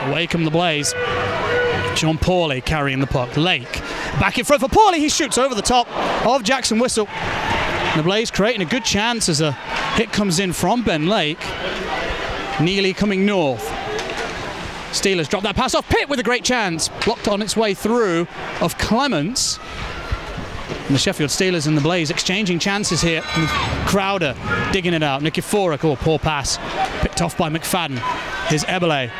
Away come the Blaze. John Pawley carrying the puck. Lake back in front for Pawley. He shoots over the top of Jackson Whistle. And the Blaze creating a good chance as a hit comes in from Ben Lake. Neely coming north. Steelers drop that pass off. Pitt with a great chance. Blocked on its way through of Clements. And the Sheffield Steelers and the Blaze exchanging chances here. And Crowder digging it out. Nikiforuk, oh, poor pass. Picked off by McFadden. Here's Eberle.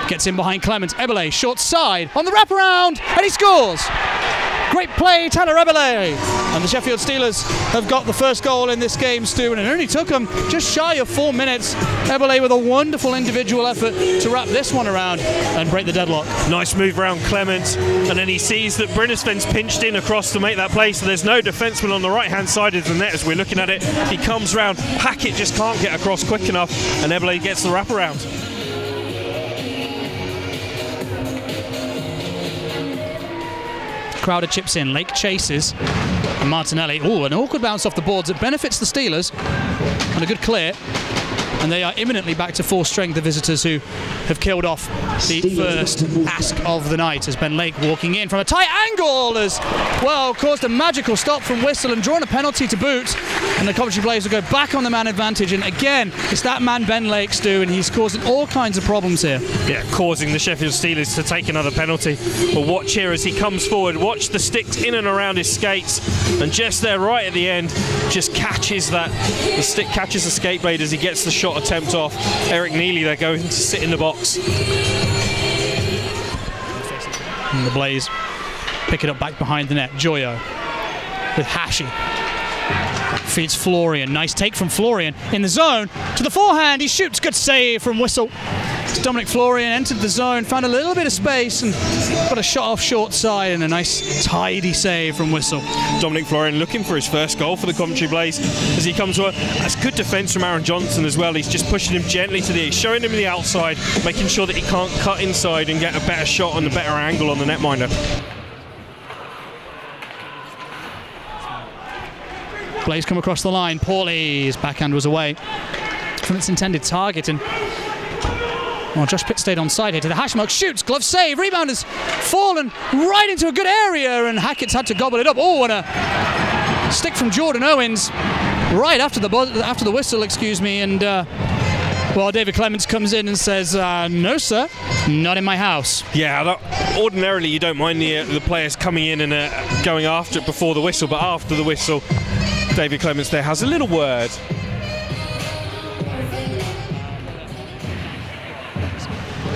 Gets in behind Clements. Eberle, short side on the wraparound, and he scores! Great play, Tanner Eberle. And the Sheffield Steelers have got the first goal in this game, Stu, and it only took them just shy of 4 minutes. Eberle with a wonderful individual effort to wrap this one around and break the deadlock. Nice move around Clements, and then he sees that Brynäsven's pinched in across to make that play, so there's no defenseman on the right-hand side of the net as we're looking at it. He comes round, Hackett just can't get across quick enough, and Eberle gets the wraparound. Crowder chips in, Lake chases, and Martinelli, oh, an awkward bounce off the boards. It benefits the Steelers, and a good clear. And they are imminently back to full strength, the visitors who have killed off the first ask of the night, as Ben Lake walking in from a tight angle as well, caused a magical stop from Whistle and drawn a penalty to boot. And the Coventry Blaze will go back on the man advantage. And again, it's that man Ben Lake, Stu, and he's causing all kinds of problems here. Yeah, causing the Sheffield Steelers to take another penalty. But watch here as he comes forward, watch the sticks in and around his skates, and just there right at the end, just catches that, the stick catches the skate blade as he gets the shot attempt off. Eric Neely there going to sit in the box. And the Blaze pick it up back behind the net. Joyo with Hashi. Feeds Florian. Nice take from Florian in the zone. To the forehand. He shoots. Good save from Whistle. Dominic Florian entered the zone, found a little bit of space and got a shot off short side, and a nice tidy save from Whistle. Dominic Florian looking for his first goal for the Coventry Blaze as he comes to a that's good defence from Aaron Johnson as well. He's just pushing him gently to the east, showing him the outside, making sure that he can't cut inside and get a better shot and a better angle on the netminder. Blaze come across the line. Pawley's backhand was away from its intended target, and well, Josh Pitt stayed on side here to the hash mark. Shoots, glove save, rebound has fallen right into a good area, and Hackett's had to gobble it up. Oh, and a stick from Jordan Owens right after the whistle, excuse me, and well, David Clements comes in and says, no sir, not in my house. Yeah, ordinarily you don't mind the players coming in and going after it before the whistle, but after the whistle, David Clements there has a little word.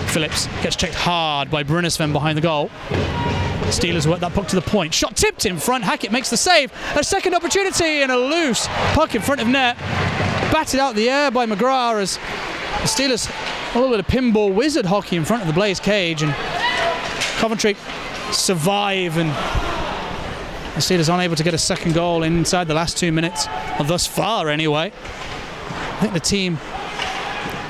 Phillips gets checked hard by Brynäsven behind the goal. Steelers work that puck to the point. Shot tipped in front. Hackett makes the save. A second opportunity and a loose puck in front of net. Batted out the air by McGrath as the Steelers a little bit of pinball wizard hockey in front of the Blaze cage, and Coventry survive, and the Steelers unable to get a second goal inside the last 2 minutes, or thus far anyway. I think the team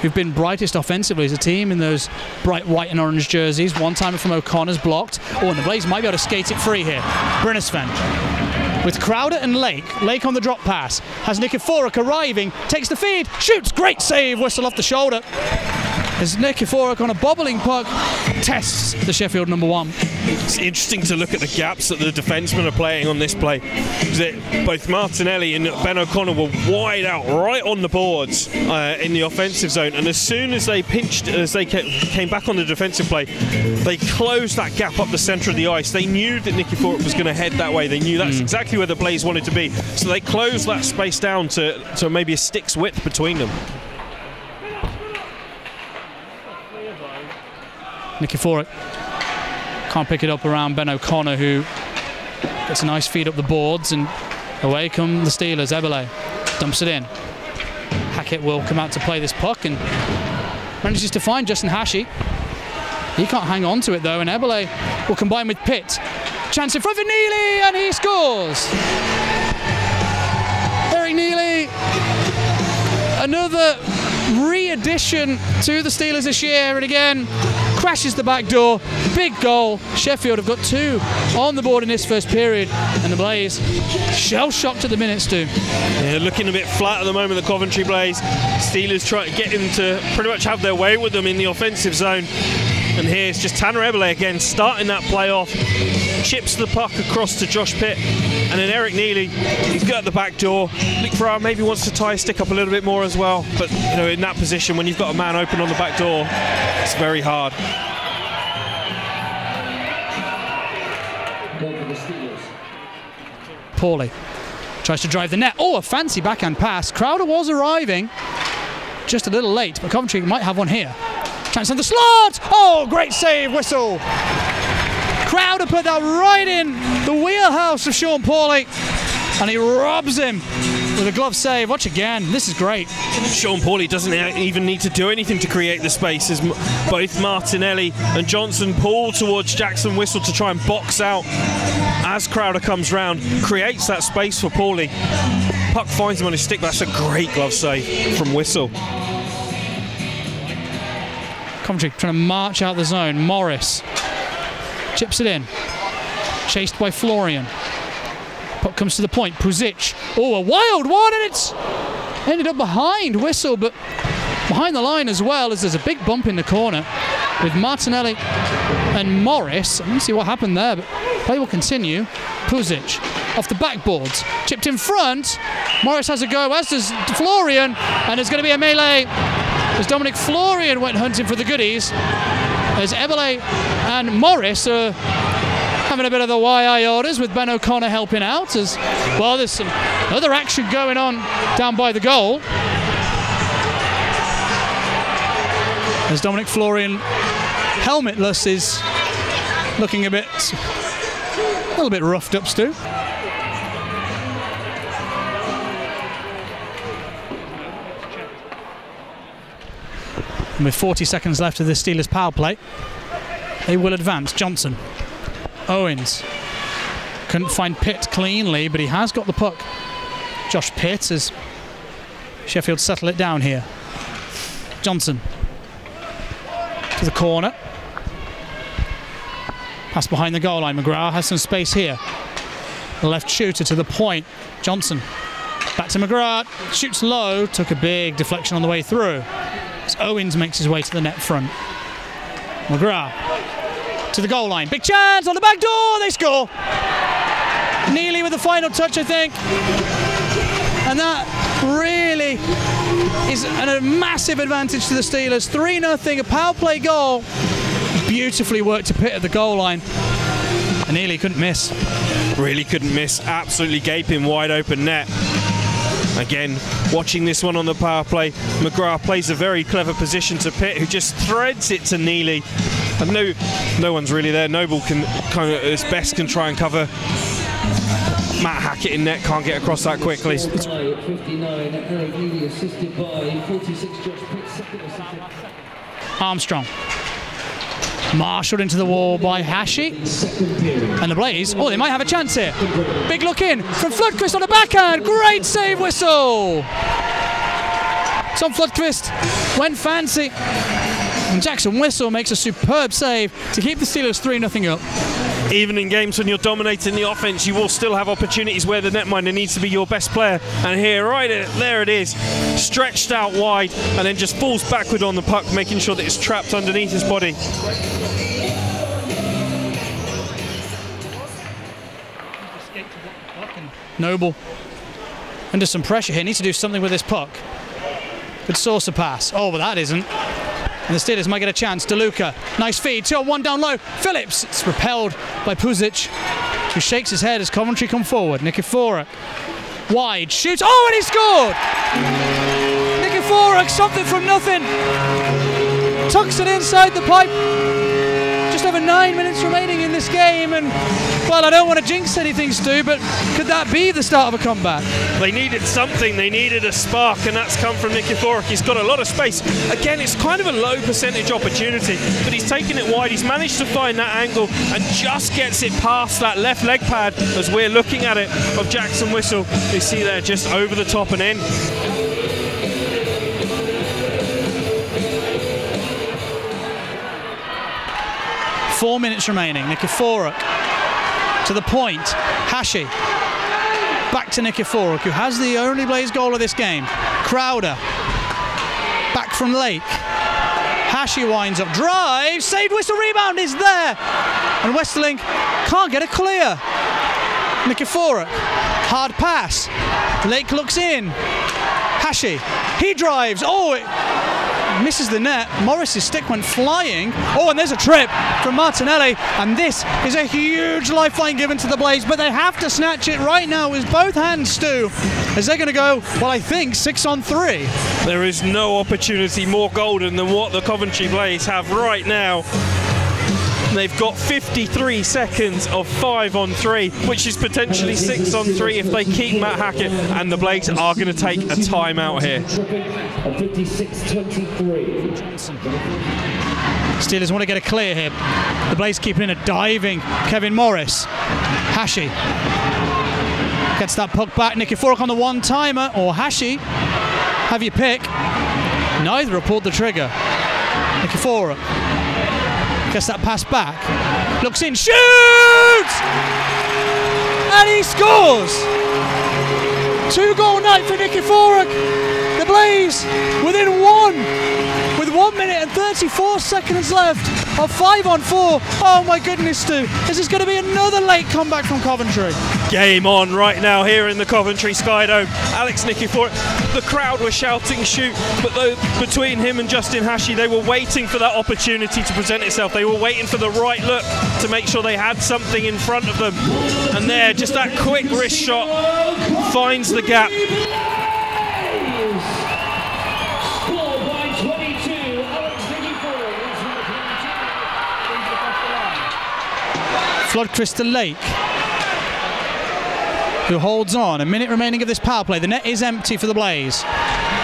who've been brightest offensively as a team in those bright white and orange jerseys. One timer from O'Connor's blocked. Oh, and the Blaze might be able to skate it free here. Brynäsven with Crowder and Lake. Lake on the drop pass. Has Nikiforuk arriving. Takes the feed. Shoots. Great save. Whistle off the shoulder. As Nikiforuk on a bobbling puck tests the Sheffield #1. It's interesting to look at the gaps that the defensemen are playing on this play. Both Martinelli and Ben O'Connor were wide out right on the boards in the offensive zone, and as soon as they came back on the defensive play, they closed that gap up the centre of the ice. They knew that Nikiforuk was going to head that way. They knew that's exactly where the Blaze wanted to be, so they closed that space down to maybe a stick's width between them. Nikiforuk can't pick it up around Ben O'Connor, who gets a nice feed up the boards, and away come the Steelers. Eberle dumps it in. Hackett will come out to play this puck and manages to find Justin Hashi. He can't hang on to it though, and Eberle will combine with Pitt. Chance in front of Neely, and he scores! Eric Neely, another re-addition to the Steelers this year, and again crashes the back door. Big goal. Sheffield have got 2 on the board in this first period, and the Blaze shell-shocked at the minute, Stu. Yeah, looking a bit flat at the moment, the Coventry Blaze. Steelers try to get him to pretty much have their way with them in the offensive zone. And here's just Tanner Eberle again, starting that play off. Chips the puck across to Josh Pitt. And then Eric Neely, he's got the back door. Luke Farrar maybe wants to tie his stick up a little bit more as well. But, you know, in that position, when you've got a man open on the back door, it's very hard. Pauly tries to drive the net. Oh, a fancy backhand pass. Crowder was arriving just a little late, but Coventry might have one here. Chance on the slot. Oh, great save, whistle. Crowder put that right in the wheelhouse of Sean Pauly, and he robs him with a glove save. Watch again. This is great. Sean Pauly doesn't even need to do anything to create the space, as both Martinelli and Johnson pull towards Jackson Whistle to try and box out as Crowder comes round, creates that space for Pauly. Puck finds him on his stick. That's a great glove save from Whistle. Coventry trying to march out the zone. Morris chips it in, chased by Florian. Puck comes to the point. Puzic. Oh, a wild one, and it's ended up behind Whistle, but behind the line as well, as there's a big bump in the corner with Martinelli and Morris. I don't see what happened there, but play will continue. Puzic off the backboards, chipped in front. Morris has a go, as does Florian, and there's going to be a melee as Dominic Florian went hunting for the goodies, as Eberle and Morris are having a bit of the YI orders, with Ben O'Connor helping out. As well, there's some other action going on down by the goal, as Dominic Florian, helmetless, is looking a little bit roughed up, Stu. And with 40 seconds left of the Steelers power play, they will advance. Johnson, Owens, couldn't find Pitt cleanly, but he has got the puck. Josh Pitt, as Sheffield settle it down here. Johnson to the corner. Pass behind the goal line. McGrath has some space here. The left shooter to the point. Johnson back to McGrath. Shoots low. Took a big deflection on the way through, as Owens makes his way to the net front. McGrath to the goal line. Big chance on the back door. They score. Neely with the final touch, I think. And that really is a massive advantage to the Steelers. 3-0, a power play goal. Beautifully worked to Pitt at the goal line. And Neely couldn't miss. Really couldn't miss. Absolutely gaping wide open net. Again, watching this one on the power play, McGrath plays a very clever position to Pitt, who just threads it to Neely. And no one's really there. Noble can kind of, as best, can try and cover. Matt Hackett in net, can't get across that quickly. Armstrong. Marshalled into the wall by Hashi. And the Blaze, oh, they might have a chance here. Big look in from Floodquist on the backhand. Great save, Whistle. Tom Floodquist went fancy. And Jackson Whistle makes a superb save to keep the Steelers 3-0 up. Even in games when you're dominating the offense, you will still have opportunities where the netminder needs to be your best player. And here, right there it is, stretched out wide, and then just falls backward on the puck, making sure that it's trapped underneath his body. Noble under some pressure here, needs to do something with this puck. Good saucer pass. Oh, but that isn't. And the Steelers might get a chance. DeLuca, nice feed, 2-on-1 down low. Phillips, it's repelled by Puzic, who shakes his head as Coventry come forward. Nikiforuk, wide, shoots, oh, and he scored! Nikiforuk, something from nothing. Tucks it inside the pipe. Just over 9 minutes remaining in this game, and, well, I don't want to jinx anything, Stu, but could that be the start of a comeback? They needed something, they needed a spark, and that's come from Nikiforuk. He's got a lot of space. Again, it's kind of a low percentage opportunity, but he's taken it wide. He's managed to find that angle and just gets it past that left leg pad, as we're looking at it, of Jackson Whistle. You see there, just over the top and in. Four minutes remaining. Nikiforuk to the point. Hashi back to Nikiforuk, who has the only Blaze goal of this game. Crowder back from Lake. Hashi winds up, drive, saved, whistle, rebound is there. And Westerling can't get a clear. Nikiforuk, hard pass. Lake looks in. Hashi, he drives. Oh, it misses the net. Morris's stick went flying. Oh, and there's a trip from Martinelli. And this is a huge lifeline given to the Blaze, but they have to snatch it right now with both hands, Stu, as they're going to go, well, I think 6 on 3. There is no opportunity more golden than what the Coventry Blaze have right now. They've got 53 seconds of 5 on 3, which is potentially 6 on 3 if they keep Matt Hackett, and the Blades are going to take a timeout here. 56-23. Steelers want to get a clear here. The Blades keeping in a diving Kevin Morris. Hashi gets that puck back. Nikiforuk on the one-timer, or Hashi. Have your pick. Neither have pulled the trigger. Nikiforuk gets that pass back, looks in, shoots! And he scores! 2-goal night for Nikiforuk. The Blaze within 1 with 1 minute and 34 seconds left of 5 on 4. Oh my goodness, Stu. This is going to be another late comeback from Coventry. Game on right now here in the Coventry Skydome. Alex Nikiforuk, the crowd were shouting shoot, but between him and Justin Hashi, they were waiting for that opportunity to present itself. They were waiting for the right look to make sure they had something in front of them. And there, just that quick wrist shot finds the gap. Floodcrest to Lake, who holds on. A minute remaining of this power play. The net is empty for the Blaze.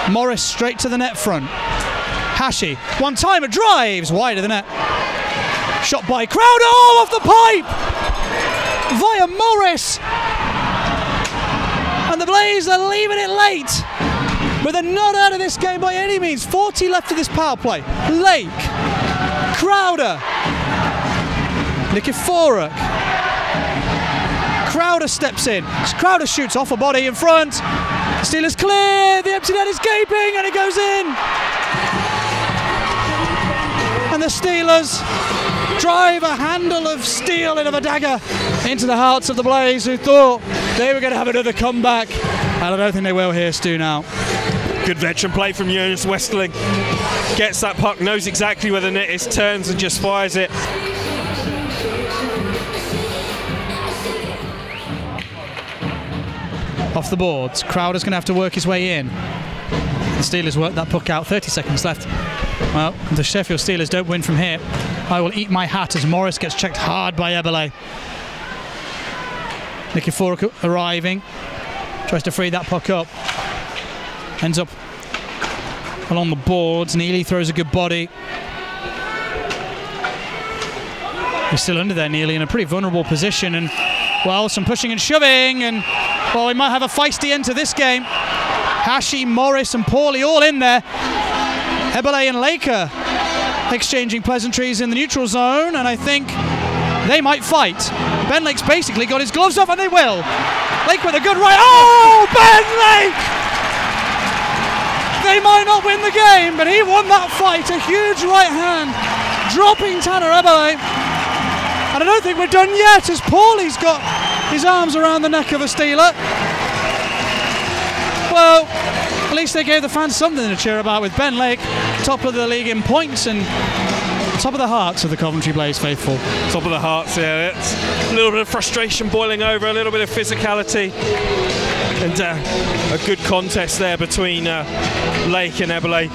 Morris straight to the net front. Hashi, one-timer, drives wide of the net. Shot by Crowder, all off the pipe via Morris. And the Blaze are leaving it late, but they're not out of this game by any means. 40 left of this power play. Lake, Crowder, Nikiforuk. Crowder steps in. Crowder shoots off a body in front. Steelers clear. The empty net is gaping and it goes in. And the Steelers drive a handle of steel and of a dagger into the hearts of the Blaze, who thought they were going to have another comeback. And I don't think they will here, Stu, now. Good veteran play from Jonas Westerling. Gets that puck, knows exactly where the net is, turns and just fires it. Off the boards. Crowder's going to have to work his way in. The Steelers work that puck out. 30 seconds left. Well, the Sheffield Steelers don't win from here. I will eat my hat as Morris gets checked hard by Eberle. Nikiforuk arriving. Tries to free that puck up. Ends up along the boards. Neely throws a good body. He's still under there, Neely, in a pretty vulnerable position. And, well, some pushing and shoving. And, well, we might have a feisty end to this game. Hashi, Morris and Paulie all in there. Eberle and Laker exchanging pleasantries in the neutral zone, and I think they might fight. Ben Lake's basically got his gloves off, and they will. Lake with a good right. Oh, Ben Lake! They might not win the game, but he won that fight. A huge right hand, dropping Tanner Eberle. And I don't think we're done yet, as Paulie's got his arms around the neck of a Steeler. Well, at least they gave the fans something to cheer about with Ben Lake, top of the league in points and top of the hearts of the Coventry Blaze faithful. Top of the hearts, yeah. It's a little bit of frustration boiling over, a little bit of physicality, and a good contest there between Lake and Eberle.